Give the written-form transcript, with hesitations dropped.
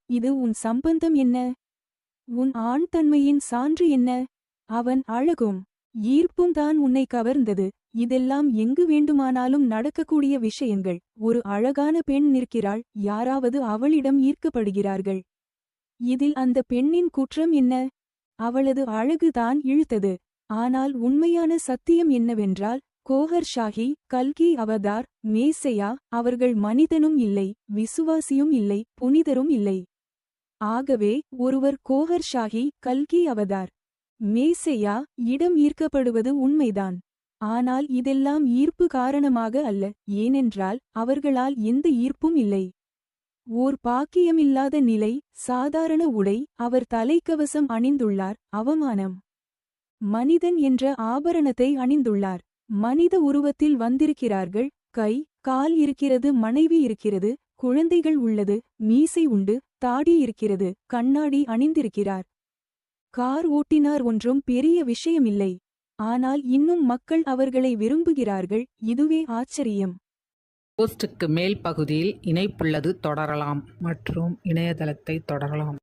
இது உன் சம்பந்தம் என்ன? உன் ஆண் தன்மையின் சான்று என்ன? அவன் அழகும் ஈர்ப்பும் தான் உன்னை கவர்ந்தது. இதெல்லாம் எங்கு வேண்டுமானாலும் நடக்கக்கூடிய விஷயங்கள். ஒரு அழகான பெண் நிற்கிறாள், யாராவது அவளிடம் ஈர்க்கப்படுகிறார்கள். இதில் அந்த பெண்ணின் குற்றம் என்ன? அவளது அழகுதான் இழுத்தது. ஆனால் உண்மையான சத்தியம் என்னவென்றால், கோஹர் ஷாஹி, கல்கி அவதார், மேசையா அவர்கள் மனிதனும் இல்லை, விசுவாசியும் இல்லை, புனிதரும் இல்லை. ஆகவே ஒருவர் கோஹர் ஷாஹி, கல்கி அவதார், மேசையா இடம் ஈர்க்கப்படுவது உண்மைதான். ஆனால் இதெல்லாம் ஈர்ப்பு காரணமாக அல்ல, ஏனென்றால் அவர்களால் எந்த ஈர்ப்பும் இல்லை. ஓர் பாக்கியமில்லாத நிலை, சாதாரண உடை, அவர் தலைக்கவசம் அணிந்துள்ளார், அவமானம். மனிதன் என்ற ஆபரணத்தை அணிந்துள்ளார். மனித உருவத்தில் வந்திருக்கிறார்கள், கை, கால் இருக்கிறது, மனைவி இருக்கிறது, குழந்தைகள் உள்ளது, மீசை உண்டு, தாடி இருக்கிறது, கண்ணாடி அணிந்திருக்கிறார். கார் ஓட்டினார், ஒன்றும் பெரிய விஷயமில்லை. ஆனால் இன்னும் மக்கள் அவர்களை விரும்புகிறார்கள், இதுவே ஆச்சரியம். போஸ்டுக்கு மேல் பகுதியில் இணைப்புள்ளது, தொடரலாம் மற்றும் இணையதளத்தை தொடரலாம்.